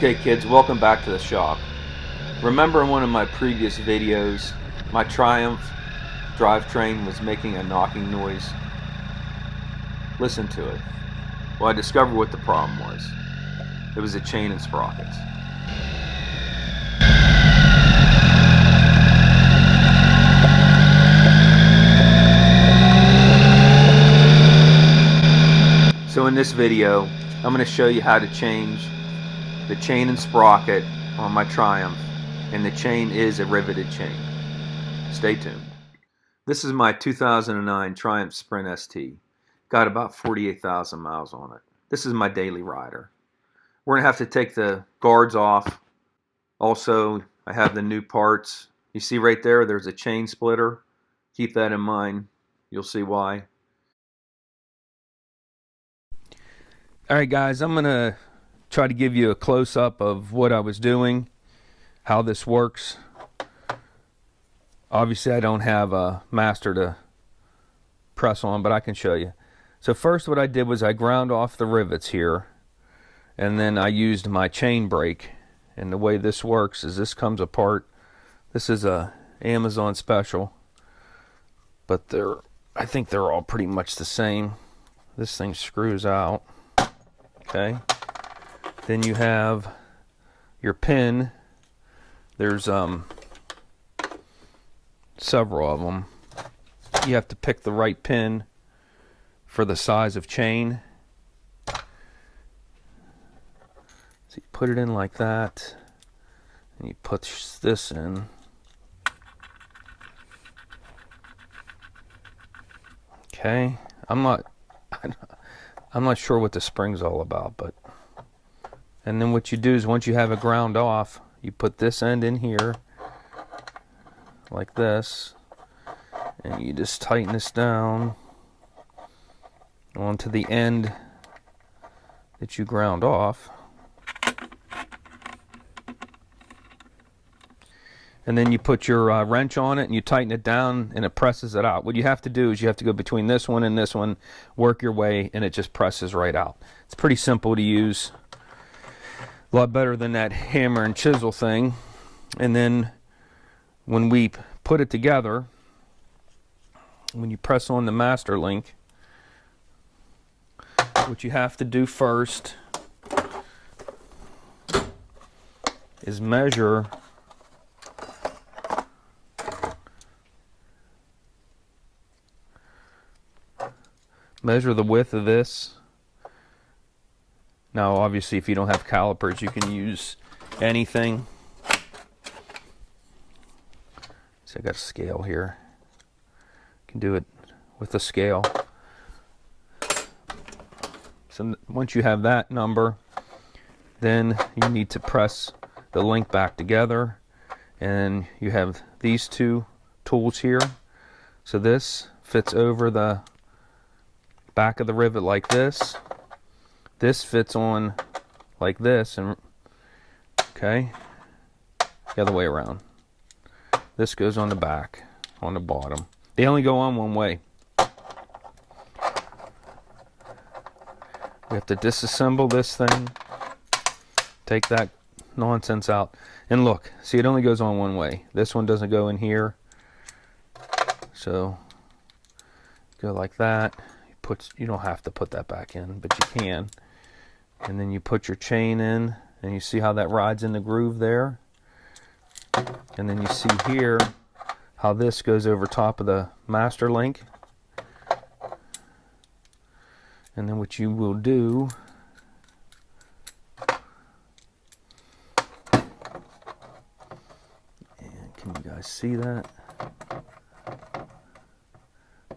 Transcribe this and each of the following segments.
Okay kids, welcome back to the shop. Remember in one of my previous videos, my Triumph drivetrain was making a knocking noise? Listen to it. Well, I discovered what the problem was. It was the chain and sprockets. So in this video, I'm going to show you how to change the chain and sprocket on my Triumph, and the chain is a riveted chain. Stay tuned. This is my 2009 Triumph Sprint ST. Got about 48,000 miles on it. This is my daily rider. We're going to have to take the guards off. Also, I have the new parts. You see right there, there's a chain splitter. Keep that in mind. You'll see why. Alright guys, I'm going to try to give you a close-up of what I was doing, how this works. Obviously I don't have a master to press on, but I can show you. So first what I did was I ground off the rivets here, and then I used my chain brake. And the way this works is this comes apart. This is a Amazon special, but I think they're all pretty much the same. This thing screws out. Okay. Then you have your pin. There's several of them. You have to pick the right pin for the size of chain. So you put it in like that, and you put this in. Okay. I'm not sure what the spring's all about, but and then what you do is once you have it ground off, you put this end in here like this, and you just tighten this down onto the end that you ground off. And then you put your wrench on it and you tighten it down, and it presses it out. What you have to do is you have to go between this one and this one, work your way, and it just presses right out. It's pretty simple to use. A lot better than that hammer and chisel thing. And then when we put it together, when you press on the master link, what you have to do first is measure the width of this. Now obviously if you don't have calipers, you can use anything. So I got a scale here. You can do it with a scale. So once you have that number, then you need to press the link back together, and you have these two tools here. So this fits over the back of the rivet like this. This fits on like this, and okay, the other way around. This goes on the back, on the bottom. They only go on one way. We have to disassemble this thing, take that nonsense out, and look, see, it only goes on one way. This one doesn't go in here, so go like that. You don't have to put that back in, but you can. And then you put your chain in, and you see how that rides in the groove there. And then you see here how this goes over top of the master link. And then what you will do, and can you guys see that?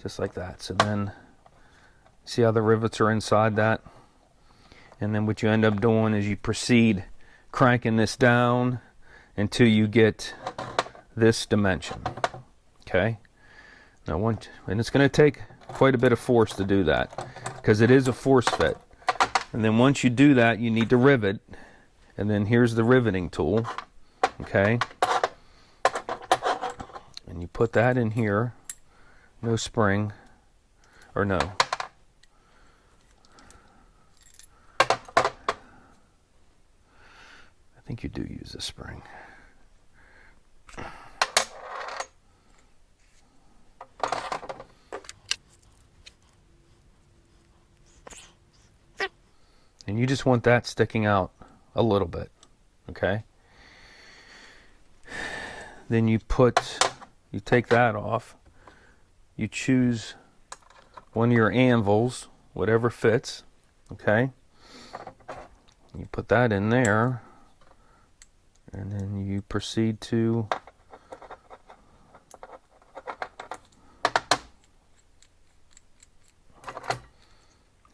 Just like that. So then see how the rivets are inside that? And then what you end up doing is you proceed cranking this down until you get this dimension. Okay? Now and it's going to take quite a bit of force to do that, because it is a force fit. And then once you do that, you need to rivet. And then here's the riveting tool. Okay? And you put that in here. No spring. Or no. think you do use a spring. And you just want that sticking out a little bit, okay? Then you take that off. You choose one of your anvils, whatever fits, okay? You put that in there, and then you proceed to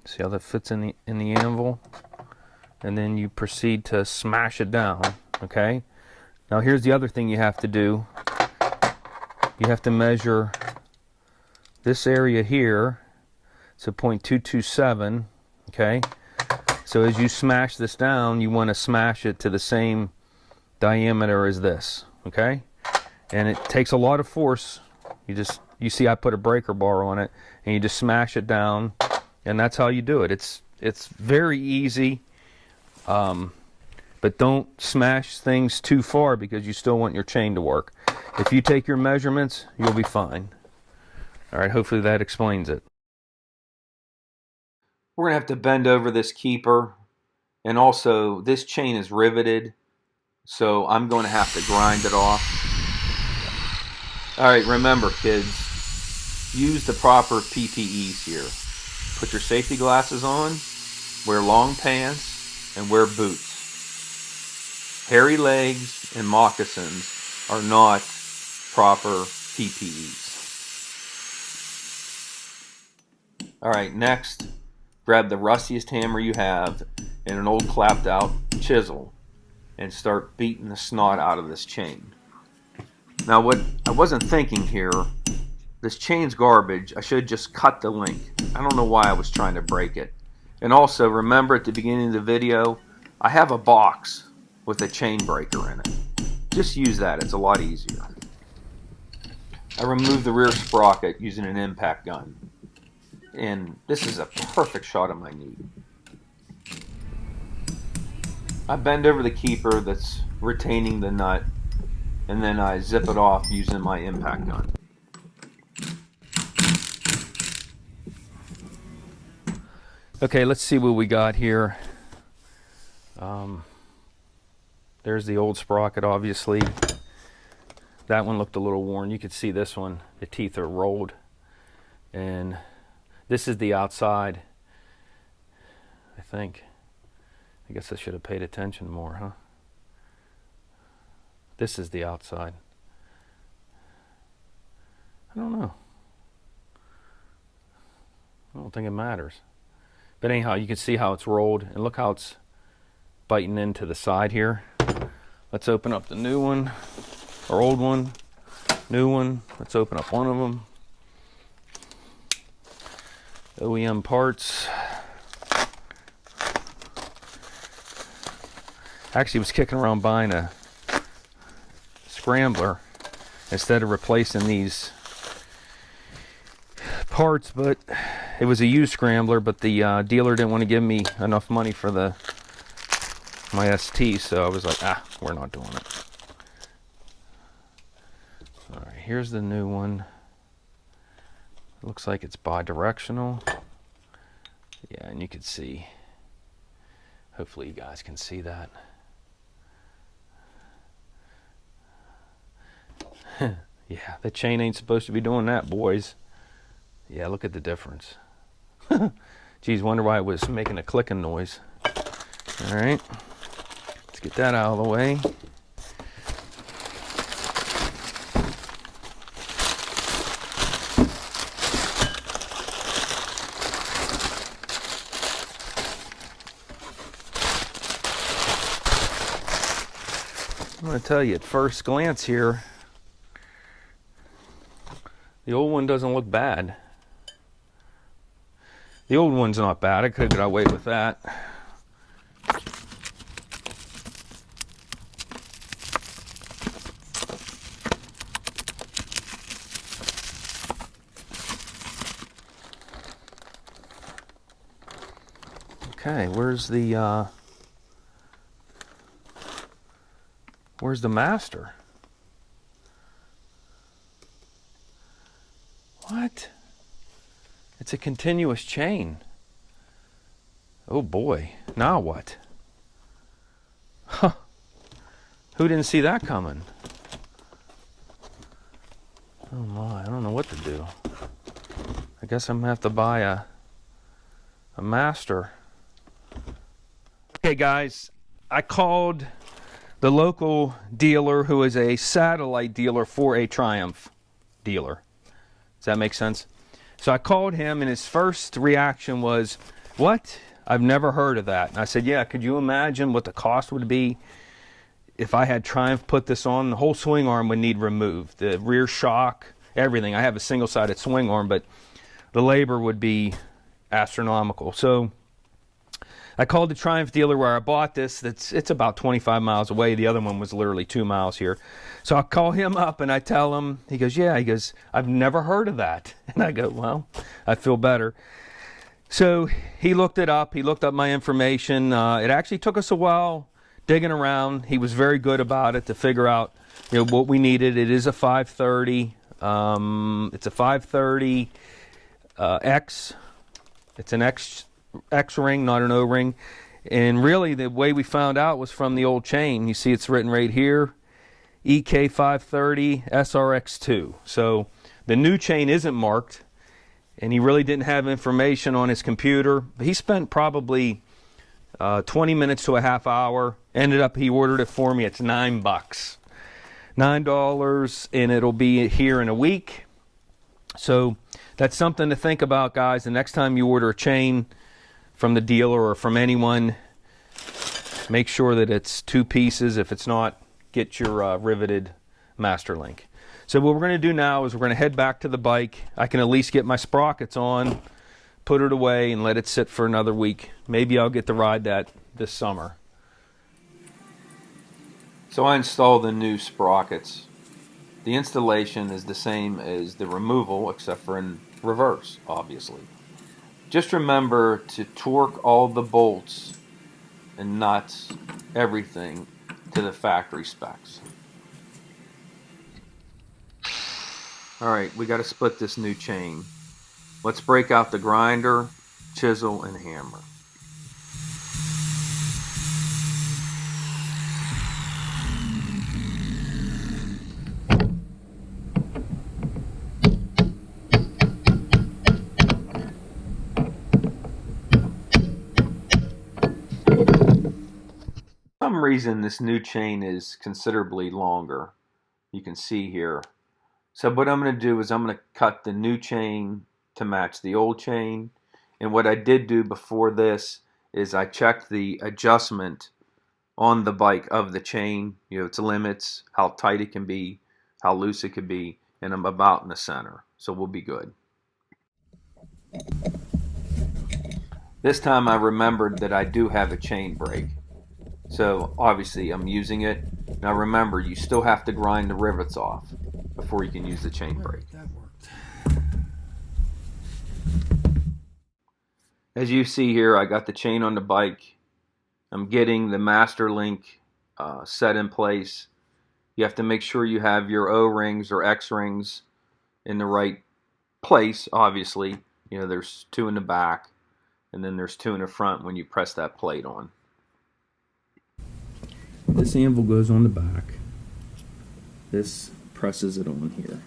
see how that fits in the anvil, and then you proceed to smash it down, okay? Now here's the other thing you have to do. You have to measure this area here. It's a 0.227, okay? So as you smash this down, you want to smash it to the same diameter as this, okay? And it takes a lot of force. You see I put a breaker bar on it, and you just smash it down, and that's how you do it. It's very easy, but don't smash things too far because you still want your chain to work. If you take your measurements, you'll be fine. All right, hopefully that explains it. We're going to have to bend over this keeper, and also this chain is riveted, so I'm going to have to grind it off. All right, remember kids, use the proper PPEs here. Put your safety glasses on, wear long pants, and wear boots. Hairy legs and moccasins are not proper PPEs. Alright, next, grab the rustiest hammer you have and an old clapped out chisel and start beating the snot out of this chain. Now what I wasn't thinking here, this chain's garbage. I should just cut the link. I don't know why I was trying to break it. And also remember at the beginning of the video, I have a box with a chain breaker in it. Just use that, it's a lot easier. I removed the rear sprocket using an impact gun. And this is a perfect shot of my knee. I bend over the keeper that's retaining the nut, and then I zip it off using my impact gun. Okay, let's see what we got here. There's the old sprocket, obviously. That one looked a little worn. You could see this one, the teeth are rolled. And this is the outside, I think. I guess I should have paid attention more, huh? This is the outside. I don't know. I don't think it matters. But anyhow, you can see how it's rolled, and look how it's biting into the side here. Let's open up the new one, or old one, new one. Let's open up one of them. OEM parts. Actually was kicking around buying a scrambler instead of replacing these parts, but it was a used scrambler, but the dealer didn't want to give me enough money for my ST, so I was like, we're not doing it. Alright, here's the new one. It looks like it's bi-directional. Yeah, and you can see, hopefully you guys can see that. Yeah, the chain ain't supposed to be doing that, boys. Yeah, look at the difference. Geez, wonder why it was making a clicking noise. Alright, let's get that out of the way. I'm going to tell you at first glance here, the old one doesn't look bad. The old one's not bad. I could have got away with that. Okay, where's the Where's the master? What? It's a continuous chain. Oh boy, now what? Huh. Who didn't see that coming? Oh my, I don't know what to do. I guess I'm gonna have to buy a master. Okay guys, I called the local dealer who is a satellite dealer for a Triumph dealer. Does that make sense? So I called him and his first reaction was, what? I've never heard of that. And I said, yeah, could you imagine what the cost would be if I had Triumph put this on? The whole swing arm would need removed. The rear shock, everything. I have a single-sided swing arm, but the labor would be astronomical. So I called the Triumph dealer where I bought this. It's about 25 miles away. The other one was literally 2 miles here. So I call him up and I tell him, he goes, yeah, he goes, I've never heard of that. And I go, well, I feel better. So he looked it up. He looked up my information. It actually took us a while digging around. He was very good about it to figure out, what we needed. It is a 530. It's a 530 X. It's an X ring, not an O ring. And really the way we found out was from the old chain. You see it's written right here, EK530 SRX2. So the new chain isn't marked, and he really didn't have information on his computer. He spent probably 20 minutes to a half hour. Ended up, he ordered it for me. It's $9. $9, and it'll be here in a week. So that's something to think about, guys. The next time you order a chain from the dealer or from anyone, make sure that it's 2 pieces. If it's not, get your riveted master link. So what we're going to do now is we're going to head back to the bike. I can at least get my sprockets on, put it away, and let it sit for another week. Maybe I'll get to ride that this summer. So I installed the new sprockets. The installation is the same as the removal, except for in reverse, obviously. Just remember to torque all the bolts and nuts, everything, to the factory specs. Alright, we got to split this new chain. Let's break out the grinder, chisel, and hammer. For some reason this new chain is considerably longer. You can see here. So what I'm going to do is I'm going to cut the new chain to match the old chain. And what I did do before this is I checked the adjustment on the bike of the chain, its limits, how tight it can be, how loose it could be, and I'm about in the center. So we'll be good. This time I remembered that I do have a chain brake. So obviously I'm using it. Now remember, you still have to grind the rivets off before you can use the chain brake. That worked. As you see here, I got the chain on the bike. I'm getting the master link set in place. You have to make sure you have your O-rings or X-rings in the right place, obviously. There's 2 in the back, and then there's 2 in the front when you press that plate on. This anvil goes on the back. This presses it on here.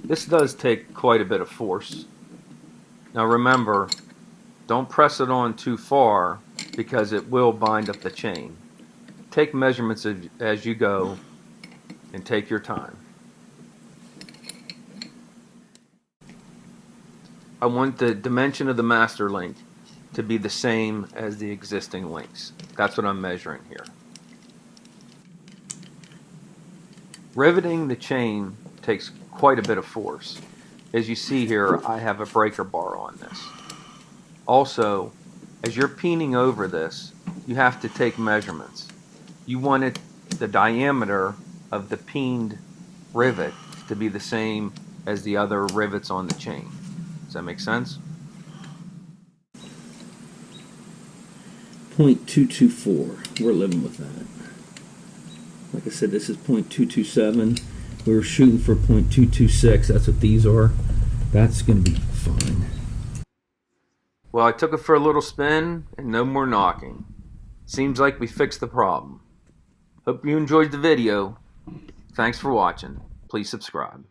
This does take quite a bit of force. Now remember, don't press it on too far because it will bind up the chain. Take measurements as you go and take your time. I want the dimension of the master link to be the same as the existing links. That's what I'm measuring here. Riveting the chain takes quite a bit of force. As you see here, I have a breaker bar on this. Also, as you're peening over this, you have to take measurements. You want the diameter of the peened rivet to be the same as the other rivets on the chain. Does that make sense? .224. We're living with that. Like I said, this is .227. We were shooting for .226. That's what these are. That's going to be fine. Well, I took it for a little spin and no more knocking. Seems like we fixed the problem. Hope you enjoyed the video. Thanks for watching. Please subscribe.